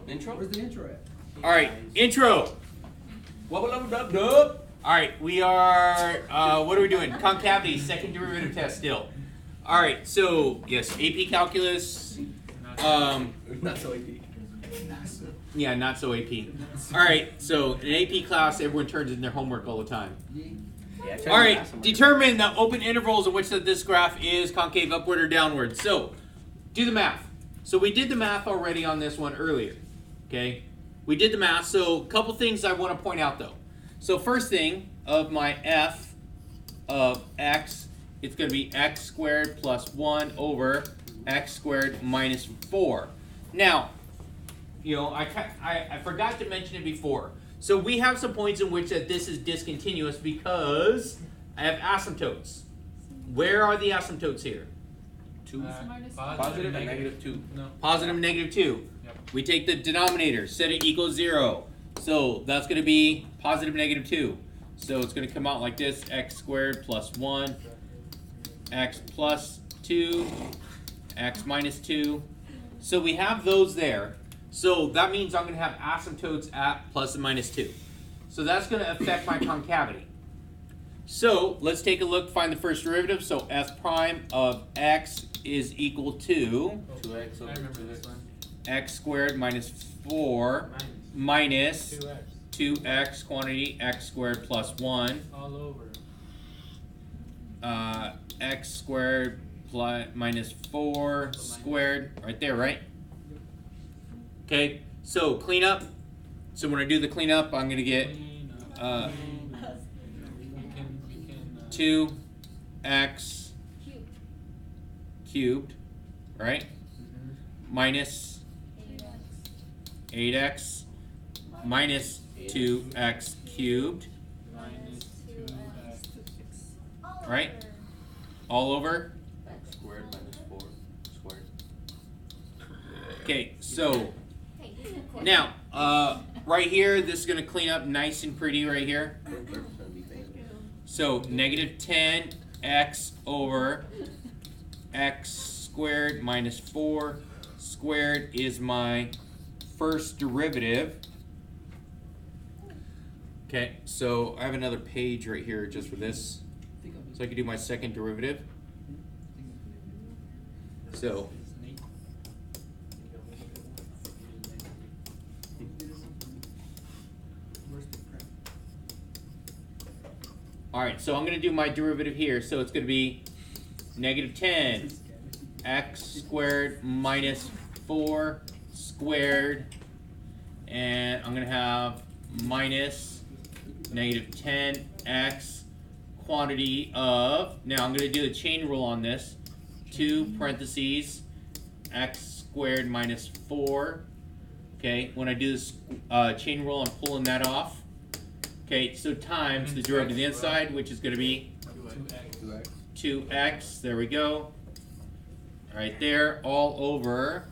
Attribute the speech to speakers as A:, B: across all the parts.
A: Intro?
B: Where's the intro at?
C: Alright, intro. Alright, we are, what are we doing? Concavity, second derivative test still. Alright, so, yes, AP Calculus.
B: Not so AP.
C: Yeah, not so AP. Alright, so in AP class, everyone turns in their homework all the time. Alright, determine the open intervals in which this graph is concave upward or downward. So, do the math. So we did the math already on this one earlier. Okay? We did the math, so a couple things I want to point out though. So first thing, of my f of x, it's going to be x squared plus 1 over x squared minus 4. Now, you know, I forgot to mention it before. So we have some points in which that this is discontinuous because I have asymptotes. Where are the asymptotes here?
A: Positive and negative 2.
D: No.
C: Positive and negative 2.
D: Yep.
C: We take the denominator, set it equals 0. So that's going to be positive negative 2. So it's going to come out like this, x squared plus 1, x plus 2, x minus 2. So we have those there. So that means I'm going to have asymptotes at plus and minus 2. So that's going to affect my concavity. So let's take a look, find the first derivative. So f prime of x is equal to
A: 2x over
D: I remember this one.
C: x squared minus 4 minus
D: 2x.
C: 2x quantity x squared plus 1
D: All over.
C: x squared plus minus 4 squared right there, right? Okay, so clean up. So when I do the cleanup, I'm going to get
D: We can
C: 2x cubed, right? Minus 8x minus 2x cubed,
D: minus 2x.
C: right? All over.
A: x squared minus 4 squared.
C: Okay, so now, right here, this is going to clean up nice and pretty right here. So negative 10x over x squared minus 4 squared is my first derivative. Okay, so I have another page right here just for this. So I can do my second derivative. So alright, so I'm going to do my derivative here. So it's going to be negative 10 x squared minus 4 squared. And I'm going to have minus negative 10x quantity of, now I'm going to do the chain rule on this, 2 parentheses x squared minus 4. Okay, when I do this chain rule, I'm pulling that off. Okay, so times the derivative of the inside, which is going to be 2x. There we go. Right there, all over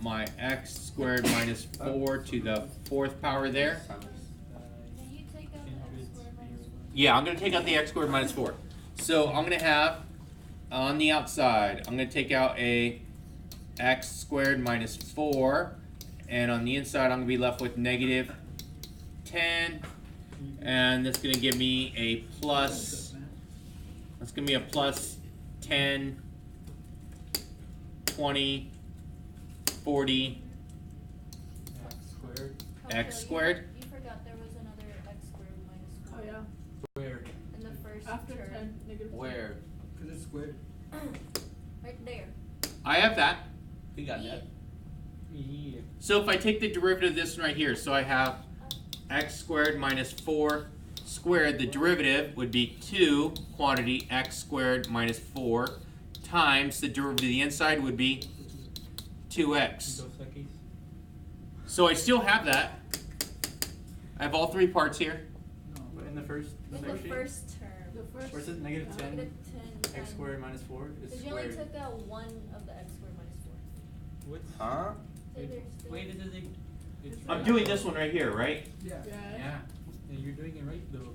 C: my x squared minus 4 to the 4th power there. Yeah, I'm going to take out the x squared minus 4. So I'm going to have, on the outside, I'm going to take out a x squared minus 4. And on the inside, I'm going to be left with negative 10. And that's going to give me a plus, that's going to be a plus 10, 20, 40, x squared.
E: You forgot there was another x squared minus 4.
F: Oh yeah.
D: Where?
E: In the first
F: After
E: term.
F: 10, negative 10.
A: Where?
B: Because it's squared.
E: Right there.
C: I have that.
A: We got that.
D: Yeah.
C: So if I take the derivative of this one right here, so I have x squared minus 4 squared, the derivative would be 2 quantity x squared minus 4 times the derivative of the inside would be 2x. So I still have that. I have all 3 parts here.
G: But in the first
E: In the
G: section,
E: first term.
F: The first.
G: where it says negative 10,
E: Negative 10.
G: x squared minus 4 is
E: Because you only
G: squared.
E: took out one of the x squared minus 4.
D: What?
A: Huh?
E: So there's still.
D: Wait, it doesn't. It's
C: I'm doing this one right here, right?
B: Yeah.
F: Yeah.
D: Yeah. And you're doing it right though.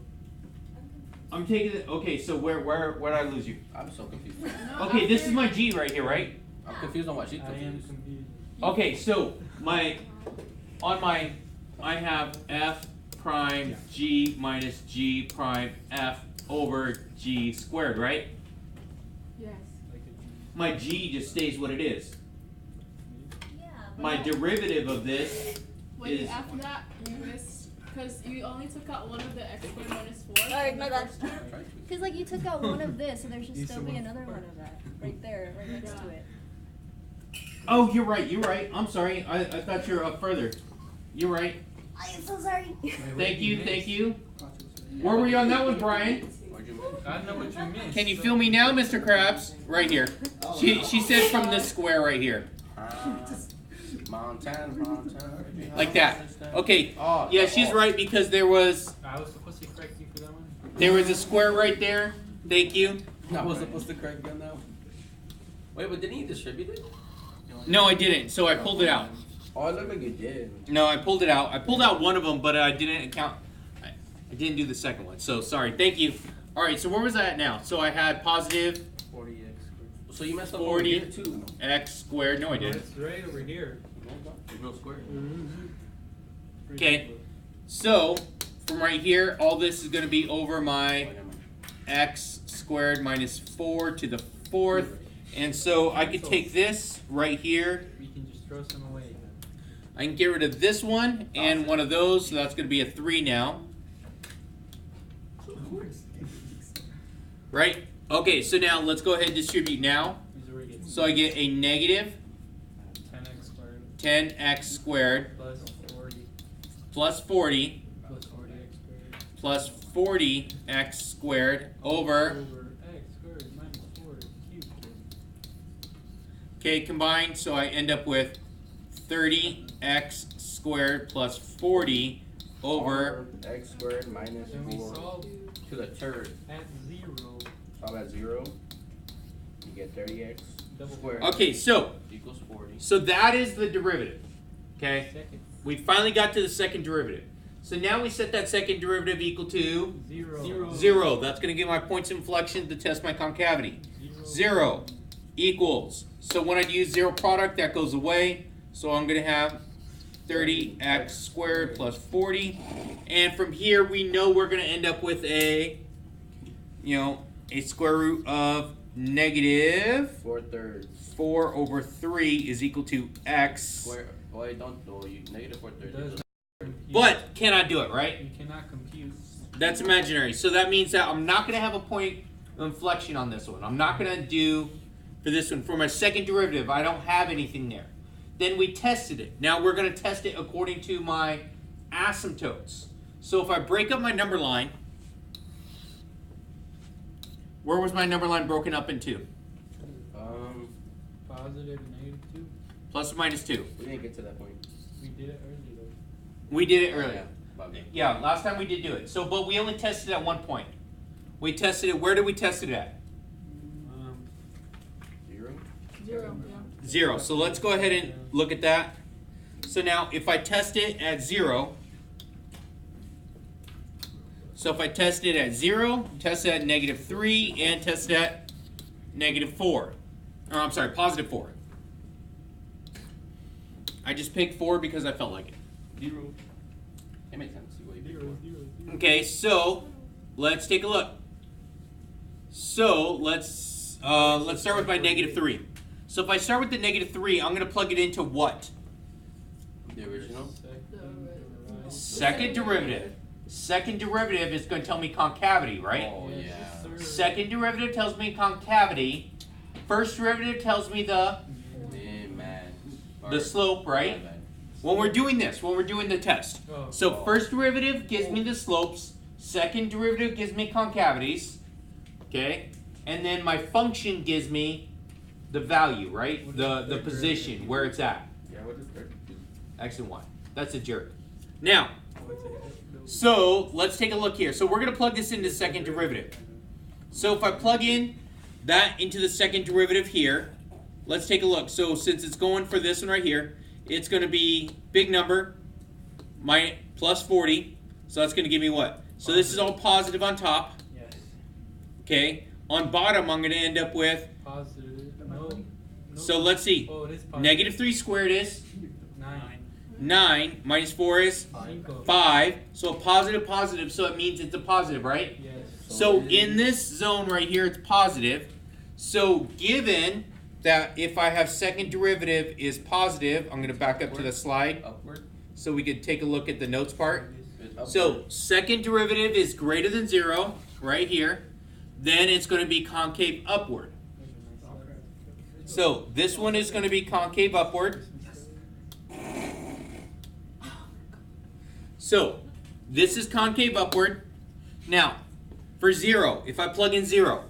C: I'm taking it. Okay, so where did I lose you?
A: I'm so confused.
F: No,
C: Okay, this
F: after-
C: is my g right here, right?
A: I'm confused on what she's
D: I am
A: confused.
D: confused.
C: Okay, so I have f prime g minus g prime f over g squared, right?
F: Yes.
D: Like a G.
C: My g just stays what it is.
E: Yeah, but
C: My
E: that-
C: derivative of this
F: When you
C: is
F: after that, you missed because you only took out one of the x squared minus 4.
E: Alright, my bad.
A: Try to.
E: Cause like you took out one of this, so there should
B: Use
E: still be
B: someone
E: another one of that right there, right next to it.
C: oh, you're right. I'm sorry. I thought you were up further. You're right.
E: I am so sorry.
C: Thank you. Where were you on that one, Brian?
A: Why'd you miss?
D: I know what you meant.
C: Can you feel me now, Mr. Krabs? Right here. She said from this square right here.
A: Montana.
C: Like that. Okay.
A: Oh,
C: Yeah, she's right because there was
D: I was supposed to correct you for that one.
C: a square right there. Thank you.
B: I was supposed to correct you on that one.
A: Wait, but didn't you distribute it?
C: No, I didn't. So I pulled it out.
B: Oh, it looked like you did.
C: No, I pulled it out. I pulled out one of them, but I didn't account. I didn't do the second one. So sorry. Thank you. All right. So where was I at now? So I had positive
G: 40x squared.
A: So you messed up
C: 40.
A: over here too.
C: x squared. No, I
D: Oh,
C: didn't.
D: it's right over here.
A: There's no square.
C: Okay. So from right here, all this is going to be over
A: Oh,
C: my
A: never mind.
C: x squared minus 4 to the fourth. And so I could take this right here.
D: We can just throw some away.
C: I can get rid of this one and one of those, so that's going to be a 3 now. Right? Okay, so now let's go ahead and distribute now.
D: These already get
C: So I get a negative
D: 10x squared
C: 10x squared
D: plus 40
C: plus 40
D: plus 40x squared
C: plus 40x squared over,
D: over x squared minus 4 cubed.
C: okay, combined, so I end up with 30x squared plus 40 over,
B: X squared minus
D: Then we
B: 4.
D: solve
A: To the third.
D: at 0
B: Solve at 0. You get 30x
D: double
B: squared.
C: okay, so
A: Equals 40.
C: that is the derivative, okay?
D: second
C: We finally got to the second derivative. So now we set that second derivative equal to
D: 0
C: 0. That's going to give my points of inflection to test my concavity. 0 equals. So when I use zero product, that goes away. So I'm going to have 30x squared plus 40. And from here, we know we're going to end up with a square root of negative
B: 4/3.
C: 4 over 3 is equal to x.
A: Square. Oh, I don't know. You negative 4/3.
D: Does compute.
C: But cannot do it, right?
D: You cannot compute.
C: That's imaginary. So that means that I'm not going to have a point of inflection on this one. I'm not going to do for this one. For my second derivative, I don't have anything there. Then we tested it. Now we're going to test it according to my asymptotes. So if I break up my number line, where was my number line broken up into?
D: Positive, negative 2.
C: Plus or minus 2.
B: We didn't get to that point.
D: We did it earlier though.
C: We did it earlier.
A: Okay.
C: Yeah, last time we did do it. So, but we only tested it at one point. We tested it, where did we test it at?
B: 0.
F: 0, yeah.
C: 0. So let's go ahead and look at that. So now if I test it at 0, so if I test it at 0, test it at negative 3, and test it at negative 4. Oh, I'm sorry, positive 4. I just picked 4 because I felt like it.
A: 0. It makes sense. You wait
D: 0,
A: before.
D: 0, 0.
C: Okay, so let's take a look. So let's start with my negative 3. So if I start with the negative 3, I'm going to plug it into what?
A: The original.
C: Second derivative. Second derivative is going to tell me concavity, right?
A: Oh,
D: Yes,
A: yeah.
D: sir.
C: Second derivative tells me concavity. First derivative tells me the
A: Man.
C: slope, right? When we're doing this, when we're doing the test.
D: Oh.
C: So first derivative gives me the slopes. Second derivative gives me concavities. Okay? And then my function gives me the value, right?
D: What is
C: The
D: third
C: position,
D: derivative?
C: where it's at.
B: Yeah, what is 3rd?
C: X and Y. That's a jerk. Now,
D: Oh, it's a-
C: so let's take a look here. So we're going to plug this into second derivative. So if I plug in that into the second derivative here, let's take a look. So since it's going for this one right here, it's going to be big number, my plus 40. So that's going to give me what? So this is all positive on top.
D: Yes.
C: Okay. On bottom, I'm going to end up with,
D: Positive. No.
C: so let's see.
D: Oh, it is positive.
C: Negative 3 squared is
D: Now 9.
C: 9 minus 4 is 5. So positive, positive, so it means it's a positive, right?
D: Yes.
C: So in this zone right here, it's positive. So given that if I have second derivative is positive, I'm going to back up to the slide
A: Upward.
C: so we could take a look at the notes part.
A: It's upward.
C: So second derivative is greater than 0 right here. Then it's going to be concave upward. So this one is going to be concave upward. So this is concave upward. Now, for 0, if I plug in 0,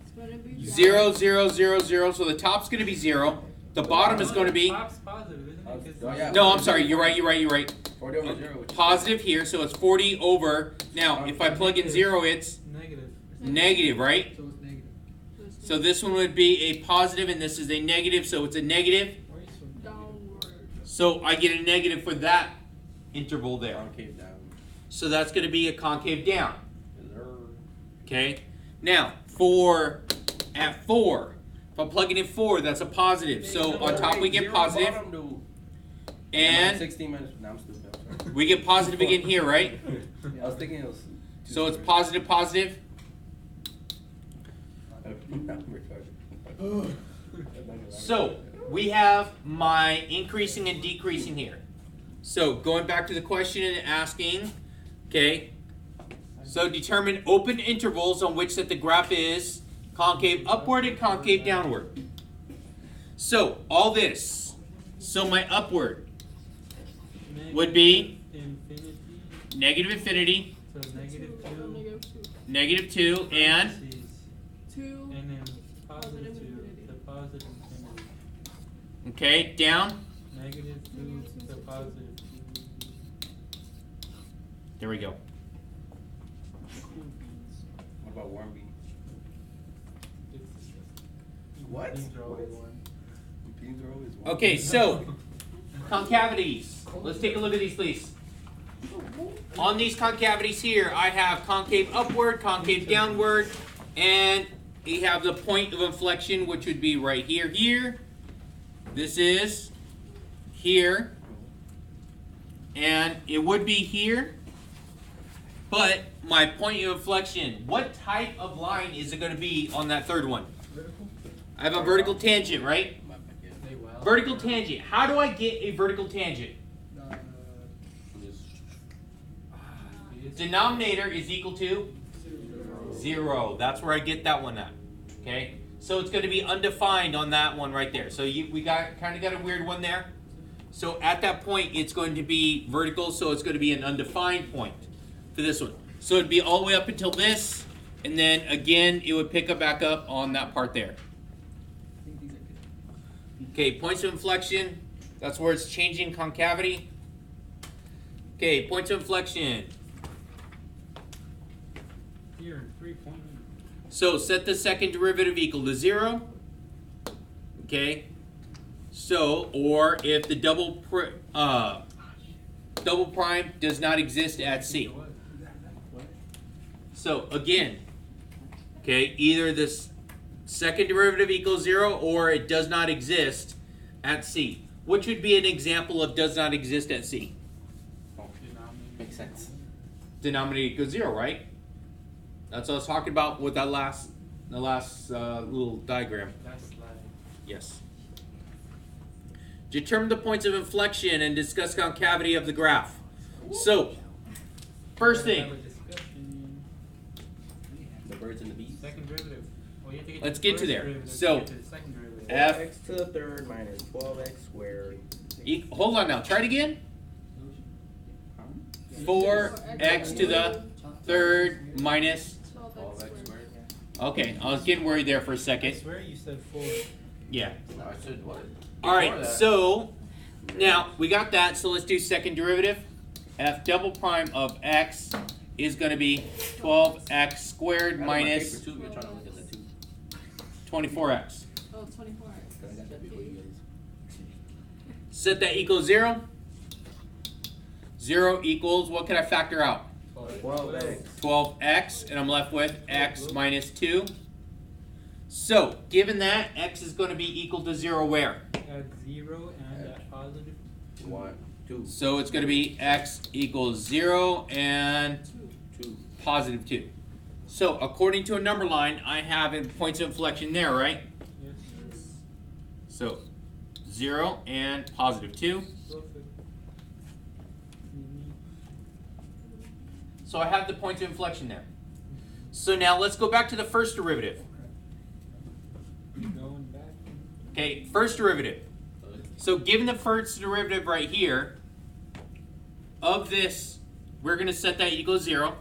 F: It's gonna be
C: 0, 0, 0, 0, so the top's going to be 0. The bottom is going to be...
D: Top's positive, isn't it? 'Cause
A: Oh, yeah.
C: No, I'm sorry, you're right, you're right, you're right.
A: 40 over 0. Which is
C: Positive here, so it's 40 over... Now, if I plug in 0, it's
D: Negative.
C: negative, right?
G: So it's negative.
C: So this one would be a positive, and this is a negative, so it's a negative.
D: Why are you so negative?
F: downward.
C: So I get a negative for that interval there.
A: concave down.
C: So that's going to be a concave down.
A: Yes, sir.
C: Okay? Now, at 4, if I'm plugging in 4, that's a positive. So on top we get
A: Zero
C: positive,
A: bottom to-
C: and
A: 16 minus. No, I'm stupid. I'm sorry.
C: we get positive again here, right?
A: I was thinking it was.
C: So it's positive, positive.
A: I'm retarded.
C: So we have my increasing and decreasing here. So going back to the question and asking, okay, so determine open intervals on which that the graph is concave upward and concave downward. So all this, so my upward would be
D: Infinity.
C: negative infinity,
D: So negative 2.
C: negative 2, and
D: parentheses,
F: 2.
D: and then
F: Positive
D: positive 2.
F: infinity.
D: The positive infinity.
C: okay, down.
D: Negative 2 to positive 2.
C: There we go.
A: What about warm beans? What?
D: These are always one.
A: Beans are always warm.
C: Okay, so concavities. Let's take a look at these, please. On these concavities here, I have concave upward, concave downward, and we have the point of inflection, which would be right here, here. This is here, and it would be here. But my point of inflection, what type of line is it going to be on that third one? I have a vertical tangent, right?
D: They well.
C: Vertical tangent. How do I get a vertical tangent? Denominator is equal to 0. That's where I get that one at. Okay? So it's going to be undefined on that one right there. So we got a weird one there. So at that point, it's going to be vertical, so it's going to be an undefined point for this one. So it'd be all the way up until this, and then again, it would pick up back up on that part there. Okay, points of inflection. That's where it's changing concavity. Okay, points of inflection.
D: Here, 3 point.
C: So set the second derivative equal to 0. Okay. So, or if the double prime does not exist at C. So again, okay, either this second derivative equals 0 or it does not exist at C. Which would be an example of does not exist at C?
A: Makes sense.
C: Denominator equals 0, right? That's what I was talking about with that the last little diagram.
D: That's like.
C: Yes. Determine the points of inflection and discuss concavity of the graph. So, first
D: Have a
C: thing,
D: discussion.
A: The birds and the bees.
D: Second derivative. Well, you have to get
C: Let's
D: the
C: get to
D: first
C: there.
D: derivative
C: So,
D: to get to the second derivative.
C: F-
B: 4x to the third minus 12x squared.
C: hold on now, try it again. 4x to the third minus,
F: 12x squared.
C: okay, I was getting worried there for a
D: I
C: second.
D: swear you said 4.
C: Yeah.
A: No, I said what?
C: Alright,
A: Before that-
C: so, now, we got that, so let's do second derivative. F double prime of x is going to be 12x squared
A: I got my
C: minus
A: paper too, you're trying to look at that too.
C: 24x.
F: Oh, 24.
A: I got that before you guys.
C: Set that equals 0. 0 equals, what can I factor out?
B: 12x.
C: 12x, and I'm left with x minus 2. So, given that, x is going to be equal to 0 where?
D: At 0 and at positive.
B: 1, 2,
C: So it's going to be x equals 0 and
B: 2.
C: positive 2. So according to a number line, I have points of inflection there, right?
D: Yes.
C: So 0 and positive 2.
D: Perfect.
C: So I have the points of inflection there. So now let's go back to the first derivative.
D: Going back.
C: Okay, first derivative. So given the first derivative right here, of this, we're going to set that equals 0.
D: Okay.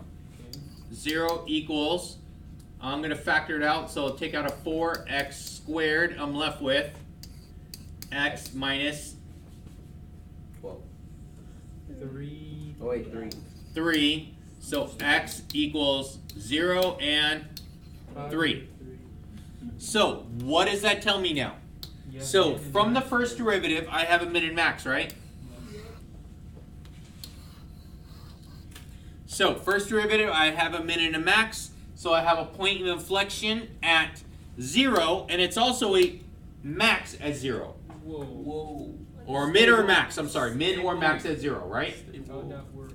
C: 0 equals, I'm going to factor it out, so I'll take out a 4x squared. I'm left with x minus
B: 12.
D: 3.
B: Oh, wait, 3.
C: 3. So x equals 0 and 3. So what does that tell me now?
D: Yes,
C: So
D: and
C: from the
D: max.
C: first derivative, I have a min and max, right? So first derivative, I have a min and a max. So I have a point of inflection at 0, and it's also a max at 0.
D: Whoa.
B: Whoa.
C: Or min or max, I'm sorry, min or max at 0, right?
D: How'd that work?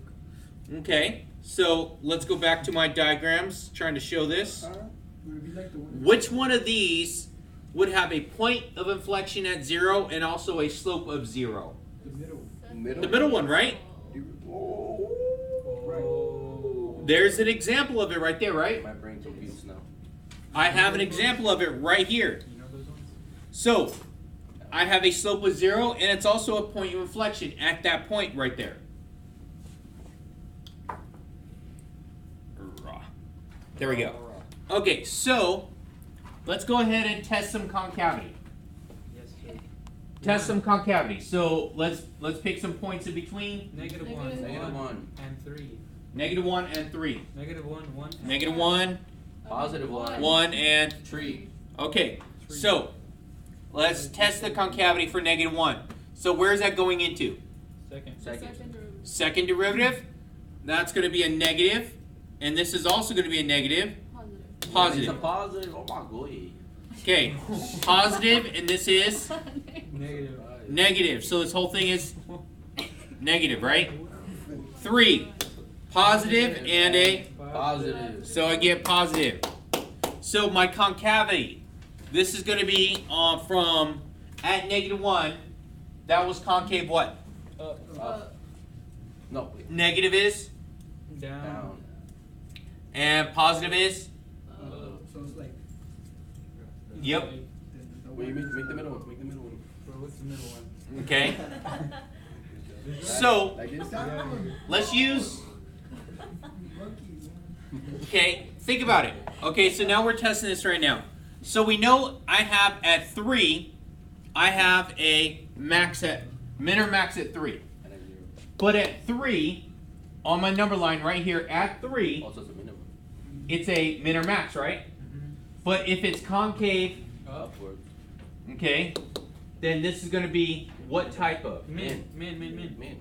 C: Okay, so let's go back to my diagrams, trying to show this. Which one of these would have a point of inflection at 0 and also a slope of 0?
B: Middle.
C: The middle one, right?
B: Oh.
C: There's an example of it right there, right?
B: My brain's confused now.
C: I have an example of it right here.
D: You know those ones?
C: So, I have a slope of 0, and it's also a point of inflection at that point right there. There we go. Okay, so let's go ahead and test some concavity.
D: Yes, sir.
C: Test some concavity. So let's pick some points in between.
D: Negative
F: Negative
D: 1.
B: Negative 1.
D: And 3.
C: -1 and 3.
D: Negative 1, 1. and
C: -1,
B: Positive 1.
C: 1, and
B: 3.
C: okay. So let's test the concavity for -1. So where is that going into?
D: Second.
B: Second.
C: Second derivative. That's going to be a negative, and this is also going to be a negative.
B: It's a
C: Positive.
B: positive. Oh my god.
C: Okay. Positive, and this is
D: Negative.
C: negative. So this whole thing is negative, right? 3. Positive and a.
B: Positive.
C: So I get positive. So my concavity, this is going to be from at -1. That was concave what?
D: Up.
B: Up. No. Wait.
C: Negative is,
D: Down.
B: Down.
C: and positive is.
H: So it's like,
C: Yep.
B: Wait, make the middle one. Make the middle one.
D: Bro, what's the middle one?
C: Okay. So
B: Like this?
C: let's use. Okay, think about it. Okay, so now we're testing this right now. So we know I have at 3, I have a max at min or max at 3.
B: And then 0.
C: But at 3, on my number line right here at 3,
B: Also, it's a minimum.
C: it's a min or max, right? But if it's concave,
B: Upward.
C: okay, then this is going to be what type of?
D: Min. Min.
B: Min.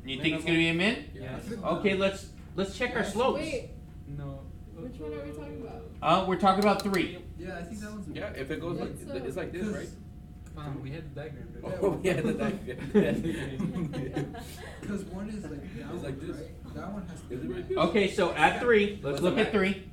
C: You think it's going to be a min?
D: Yeah.
C: Okay, let's check our slopes.
F: Wait,
D: No.
F: which one are we talking about?
C: We're talking about 3.
H: yeah, I think that one's.
B: Yeah, if it goes like, it's like this, right?
D: Come on, we had the diagram. dude.
B: Oh, yeah, the diagram.
H: Because one is like that
B: It's
H: one,
B: like this.
H: right? That one has.
B: Is it right?
C: Okay, so at 3, let's look at 3.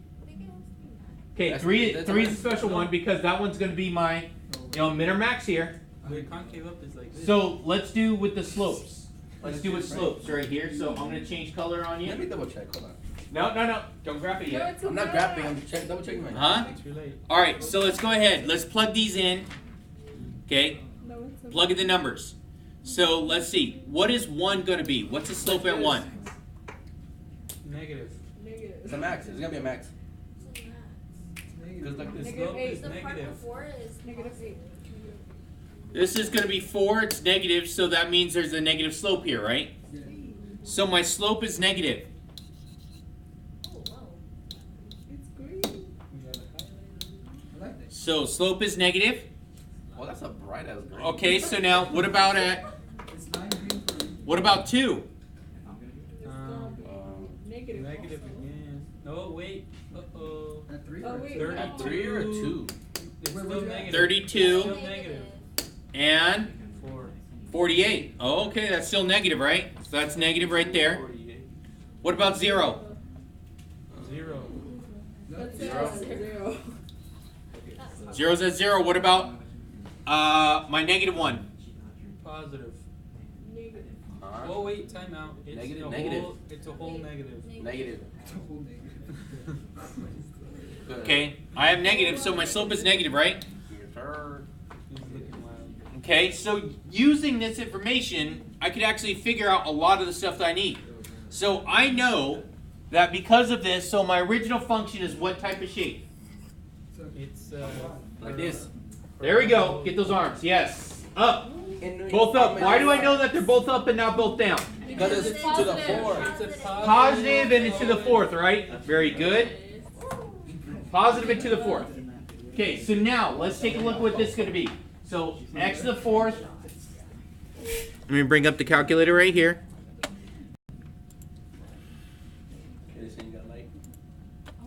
C: Okay,
B: That's-
C: 3
B: that's
C: is a
B: right.
C: special one because that one's going to be my, min or max here.
D: Wait, concave up is like this.
C: So let's do with the slopes. Let's do with slopes right here. So I'm going to change color on
B: Let me
C: you.
B: double check. Hold on.
C: No. Don't grab it
F: No,
C: yet.
F: it's
B: I'm not
F: a
B: grabbing.
F: match.
B: I'm double checking my.
C: Huh?
D: It's too late.
C: All right, so let's go ahead. Let's plug these in. Okay,
F: No, it's a
C: plug in the numbers. So let's see. What is 1 going to be? What's the slope at 1?
D: Negative.
F: negative.
B: It's a max. It's gonna be a max. Because like this.
F: Negative
D: slope
F: 8.
D: is negative.
F: Negative 8.
C: This is going to be 4. It's negative, so that means there's a negative slope here, right?
H: Yeah.
C: So my slope is negative.
F: It's green.
D: We got a highlighter.
H: I like that.
C: So slope is negative.
B: Oh, that's a bright ass green.
C: Okay, so now what about at
H: It's lime green for.
C: what about 2?
F: It's
D: Negative
F: negative.
D: again. No, wait. Uh-oh.
H: At 3
F: Oh,
H: or
F: wait.
H: 2?
B: At 3 or 2?
D: It's
H: Wait,
D: still
H: what's that?
D: negative.
C: 32
D: Still negative.
C: and
D: 4.
C: 48. Oh, okay, that's still negative, right? So that's negative right there.
A: 48.
C: What about 0?
D: 0.
F: That's
B: Zero.
F: 0.
C: 0's at 0. What about my -1?
D: Positive.
F: Negative.
A: Alright.
D: Oh wait, time out. It's
A: Negative,
D: a
A: negative.
D: Whole, it's a whole negative.
A: Negative.
H: It's a whole negative.
A: Good.
C: Okay, I have negative, so my slope is negative, right?
A: Your turn.
D: He's looking wild.
C: Okay, so using this information, I could actually figure out a lot of the stuff that I need. So I know that because of this, so my original function is what type of shape?
D: It's
A: Like this.
C: There we go. Get those arms. Yes. Up. Both up. Why do I know that they're both up and not both down?
A: Because it's to the fourth.
D: It's a
C: Positive and it's to the fourth, right? Very good. Positive and to the fourth. Okay, so now let's take a look at what this is going to be. So x to the fourth. Let me bring up the calculator right here.
A: Okay, this thing got like.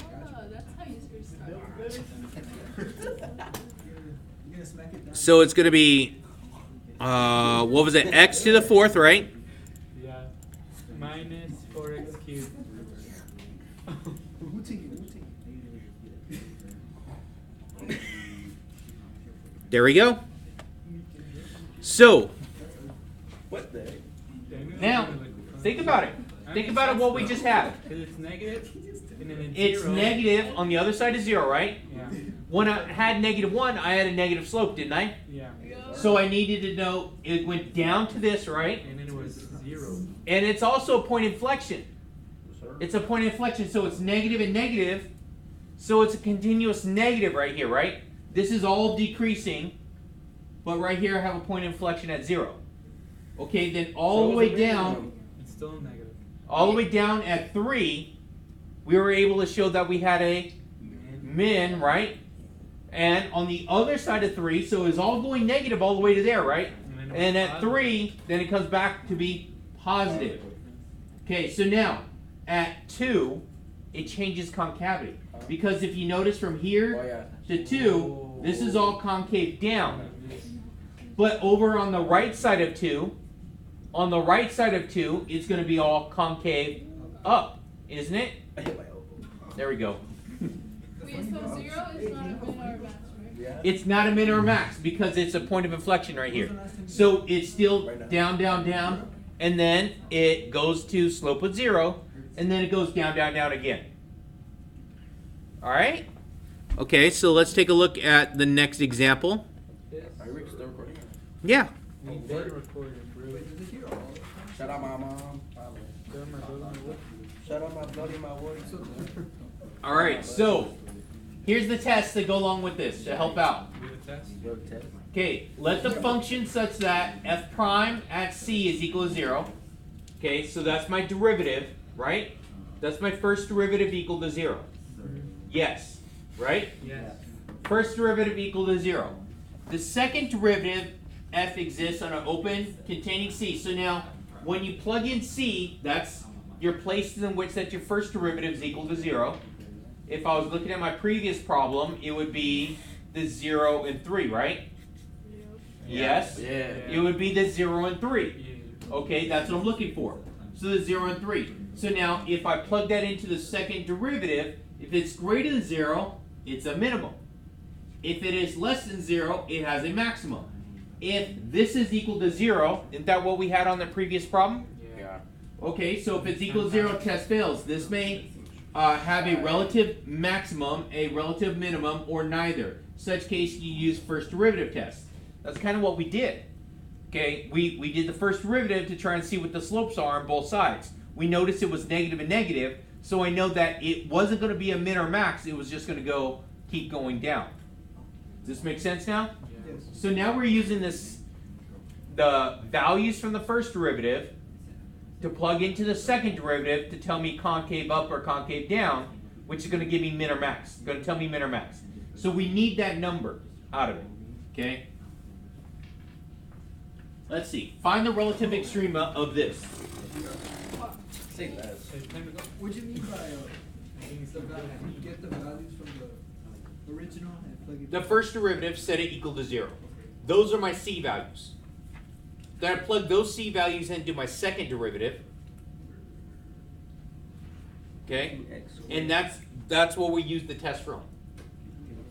F: Oh, that's how you start.
H: You're gonna smack it down.
C: So it's going to be, what was it? X to the fourth, right?
D: Yeah. Minus 4x cubed.
H: Who take it? Who take it?
C: There we go. So
A: What the heck?
C: now, think about it. Think about it. What we just had.
D: Because it's negative, and then
C: It's
D: zero.
C: negative on the other side of 0, right?
D: Yeah.
C: When I had -1, I had a negative slope, didn't I?
D: Yeah.
C: So I needed to know it went down to this, right?
D: And then it was 0.
C: And it's also a point inflection. It's a point inflection, so it's negative and negative. So it's a continuous negative right here, right? This is all decreasing, but right here I have a point inflection at 0. Okay, then all the way down,
D: It's still negative.
C: all the way down at 3, we were able to show that we had a min, right? And on the other side of 3, so it's all going negative all the way to there, right?
D: then it was
C: And at
D: positive.
C: 3, then it comes back to be positive. Okay, so now at 2, it changes concavity. Because if you notice from
A: Oh,
C: here
A: yeah.
C: to 2, this is all concave down. But over on the right side of 2, it's going to be all concave up, isn't it?
A: I hit my elbow.
C: There we go.
F: Wait, so 0 is not a min or a max, right?
A: Yeah.
C: It's not a min or a max because it's a point of inflection right here. So it's still down, down, down, and then it goes to slope of 0, and then it goes down, down, down again. All right? Okay, so let's take a look at the next example.
A: Are you still recording?
C: Yeah.
D: We did record it, bro.
H: Wait, does it hear all of them?
A: Shout out my mom. Shout out my bloody, my woody.
C: All right, so here's the tests that go along with this to help out.
D: Do the test.
A: Go to test.
C: Okay, let the function such that f prime at c is equal to 0. Okay, so that's my derivative, right? That's my first derivative equal to 0. Yes, right?
D: Yes.
C: First derivative equal to 0. The second derivative, f exists on an open containing c. So now, when you plug in c, that's your places in which that your first derivative is equal to 0. If I was looking at my previous problem, it would be the 0 and 3, right? Yes.
A: Yeah.
C: It would be the 0 and 3.
D: Yeah.
C: Okay, that's what I'm looking for. So the 0 and 3. So now, if I plug that into the second derivative, if it's greater than 0, it's a minimum. If it is less than 0, it has a maximum. If this is equal to 0, isn't that what we had on the previous problem?
A: Yeah.
C: Okay, so if it's equal to 0, test fails. This may have a relative maximum, a relative minimum, or neither. Such case, you use first derivative test. That's kind of what we did. Okay, we did the first derivative to try and see what the slopes are on both sides. We noticed it was negative and negative, so I know that it wasn't going to be a min or max, it was just going to keep going down. Does this make sense now?
H: Yes.
C: So now we're using the values from the first derivative to plug into the second derivative to tell me concave up or concave down, which is going to give me min or max. It's going to tell me min or max. So we need that number out of it. Okay? Let's see. Find the relative extrema of this.
A: Say less.
D: It's time to go.
H: What do you mean by
D: I think it's
H: the
D: the
H: value? You get the values from the original and plug it
C: The
H: in?
C: first derivative set it equal to 0. Those are my c values. Then I plug those c values into my second derivative. Okay, and that's what we use the test from.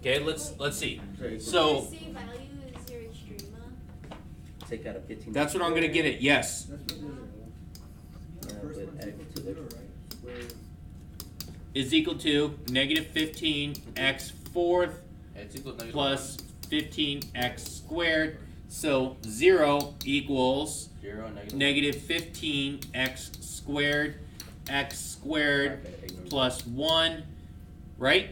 C: Okay, let's see. So
E: C value is your extrema.
B: Take out a 15.
C: that's what I'm gonna get at. Yes.
H: That's what the first
B: with
H: one's
B: x
H: equal
B: to
H: to
B: the
H: 0, right? Where
C: Is equal to negative 15x fourth
A: It's equal to
C: plus 15x squared. So 0 equals
A: 0,
C: negative 15x squared, x squared plus 1, right?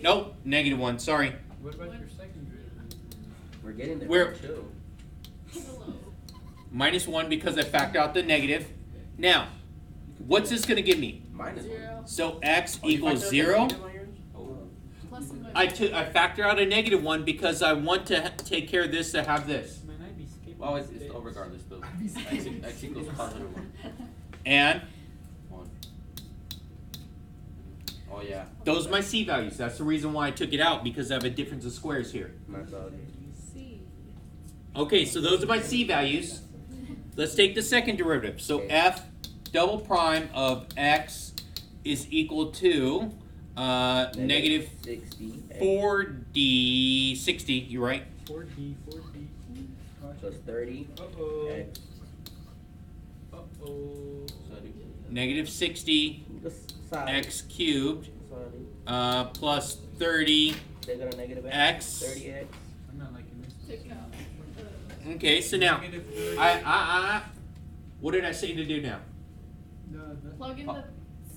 C: Nope, negative 1, sorry.
D: What about your second derivative?
B: We're getting there.
C: We're-
B: too.
F: Below.
C: Minus 1 because I factored out the negative. Now, what's this going to give me?
A: Minus 1.
F: 0
C: So x
A: Oh, you
C: equals
A: factored out
C: 0.
A: the negative on yours? Oh.
F: plus and
C: I factor out a negative 1 because I want to take care of this to have this.
D: Man, I'd be skipping.
A: Well, it's
D: steps.
A: regardless though. X equals positive 1.
C: And
A: 1. Oh yeah.
C: those are my c values. That's the reason why I took it out, because I have a difference of squares here.
B: My bad.
F: C.
C: Okay, so those are my c values. Let's take the second derivative. So f double prime of x is equal to negative
B: 60 x
C: 4d 60. You're right.
D: 4D.
B: plus 30
D: Uh-oh.
B: x.
D: Uh-oh.
C: Negative 60
B: Sorry.
C: x cubed
B: Sorry.
C: plus 30
B: Take out a negative
C: X.
B: 30x.
D: I'm not liking this.
F: Take out.
C: Okay, so now
D: Negative 30.
C: what did I say to do now?
H: No, that's
F: Plug in the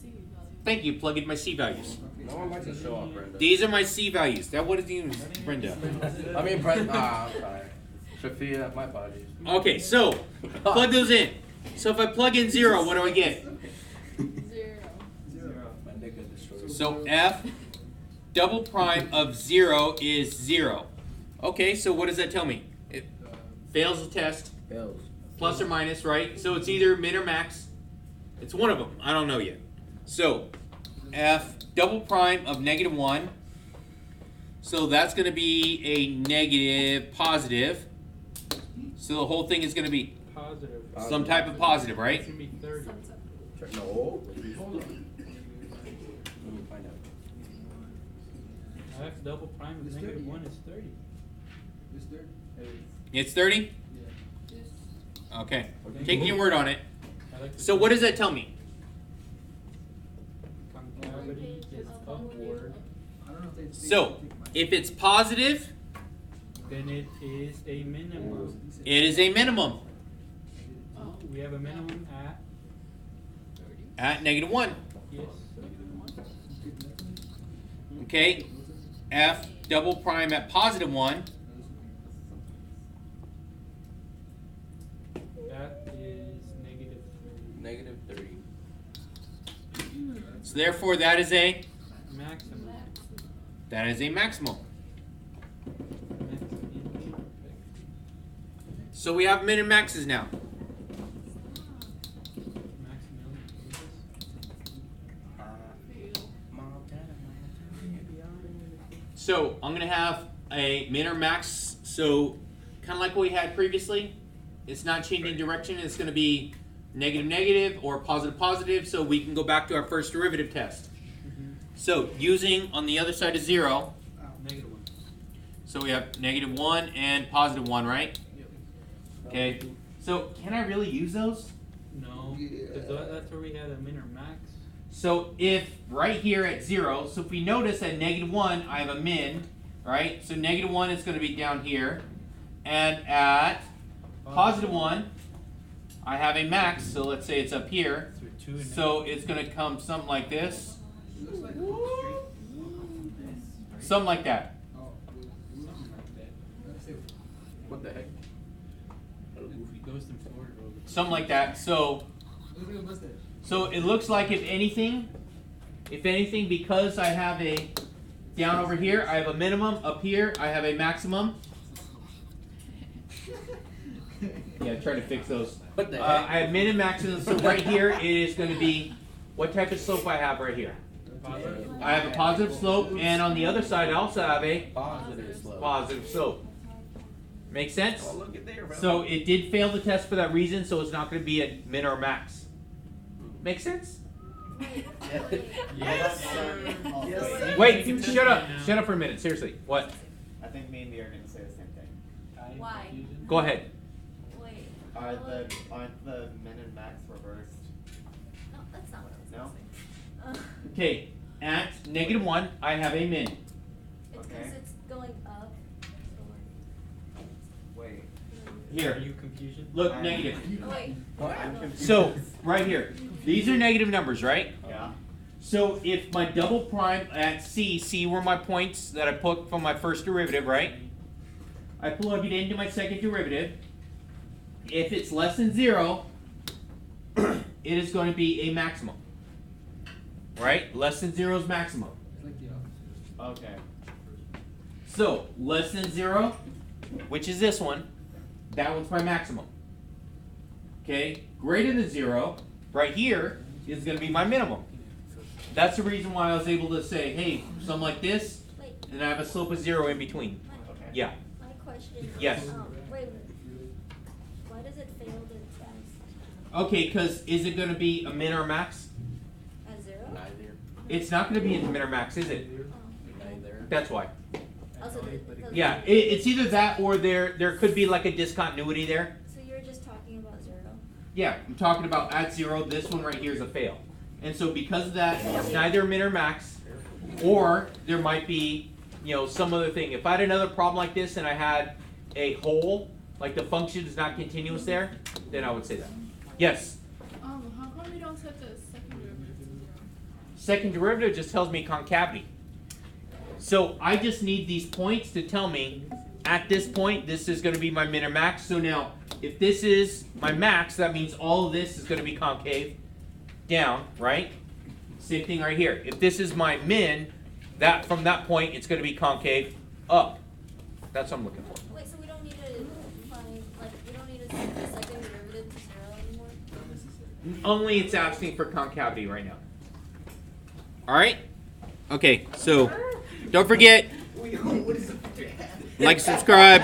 F: C value.
C: Thank you. Plug in my c values.
A: No one likes to show off, Brenda.
C: These are my c values. That what is even Brenda?
A: I mean, Brenda. I'm sorry. Sophia, my apologies.
C: Okay, so plug those in. So if I plug in 0, what do I get?
F: 0.
H: 0.
A: My nigga destroyed.
C: So f double prime of 0 is 0. Okay, so what does that tell me? It fails the test,
B: Fails.
C: plus or minus, right? So it's either min or max. It's one of them. I don't know yet. So f double prime of negative 1. So that's going to be a negative positive. So the whole thing is going to be
D: Positive.
C: some type of positive,
D: It's
C: right?
D: gonna be 30.
B: No.
H: Hold on.
A: Let me find out.
D: F double prime of
H: It's
D: negative
H: 30,
D: 1 is 30.
H: Is there?
C: It's 30?
H: Yeah.
C: Okay. Taking your word on it.
D: I like
C: So what does that tell me?
D: concavity is upward.
H: I don't know if they
C: So, if it's positive,
D: Then it is a minimum.
C: it is a minimum
F: Oh.
D: We have a minimum at
C: at negative 1.
D: yes.
C: Okay? F double prime at positive 1.
D: That is negative 30.
A: Negative 30.
C: So therefore that is a
D: Maximum.
C: maximum.
D: Maximum.
C: So we have min and maxes now.
D: Maximum.
A: Mom, Dad,
C: So I'm gonna have a min or max. So kind of like what we had previously. It's not changing direction. It's gonna be negative negative or positive positive. So we can go back to our first derivative test.
D: Mhm.
C: So using on the other side of 0.
D: Negative 1.
C: So we have negative 1 and positive 1, right? Okay. So can I really use those?
D: No. Because that's where we had a min or max.
C: So if right here at 0, so if we notice at negative 1, I have a min, right? So negative 1 is going to be down here. And at positive 1, I have a max. So let's say it's up here.
D: So 2 and
C: So it's going to come something like this.
H: It looks like Oak Street.
C: Something like that.
H: Oh,
D: something like that.
H: let's see.
A: What the heck?
D: It goes to Florida Road.
C: Something like that. So
H: Looks like a mustache.
C: So it looks like if anything, because I have a down over here, I have a minimum. Up here, I have a maximum. Yeah, try to fix those.
A: What the
C: I
A: heck?
C: have min and maximum. So right here, it is going to be what type of slope I have right here.
D: Positive.
C: I have a positive slope, and on the other side, I also have a
A: Positive slope.
C: positive slope. Make sense?
B: Oh, look at there, bro.
C: So it did fail the test for that reason, so it's not going to be a min or max. Make sense?
B: Yes, sir.
H: Yes.
C: Wait, shut up. Shut up for a minute. Seriously. What?
H: I think me and me are gonna say the same thing.
E: Why?
C: Go ahead.
E: Wait.
H: Aren't the min and max reversed?
E: No, that's not what I was
H: No?
E: gonna say.
C: Okay, at -1, I have a min.
E: It's because
H: Okay.
E: it's going up.
H: Wait.
C: Here.
D: Are you confusion?
C: Look,
H: I'm-
C: negative.
E: Oh, wait.
H: I'm confused.
C: So, right here. These are negative numbers, right?
H: Yeah.
C: So if my double prime at C were my points that I put from my first derivative, right? I plug it into my second derivative. If it's less than 0, it is going to be a maximum. Right? Less than 0 is maximum.
H: Okay.
C: So, less than 0, which is this one, that one's my maximum. Okay? Greater than 0, right here, is going to be my minimum. That's the reason why I was able to say, hey, something like this,
E: Wait.
C: and I have a slope of 0 in between.
H: Okay.
C: Yeah.
E: My question is,
C: Yes.
E: wait, why does it fail the test
C: Okay, because is it going to be a min or max?
E: at 0?
A: Neither.
C: It's not going to be a min or max, is it?
E: Oh,
A: Neither.
C: That's why.
E: Also,
C: Yeah, it's either that or there could be like a discontinuity there.
E: So you're just talking about 0?
C: Yeah, I'm talking about at 0, this one right here is a fail. And so because of that, it's neither a min or max, or there might be, some other thing. If I had another problem like this and I had a hole, like the function is not continuous there, then I would say that. Yes?
F: How come we don't set the second derivative to 0?
C: Second derivative just tells me concavity. So I just need these points to tell me, at this point, this is going to be my min or max. So now, if this is my max, that means all of this is going to be concave down, right? Same thing right here. If this is my min, that from that point, it's going to be concave up. That's what I'm looking for.
E: Wait, so we don't need to find, we don't need to set the second derivative to 0 anymore?
C: Only it's asking for concavity right now. All right? Okay, so don't forget, like, subscribe,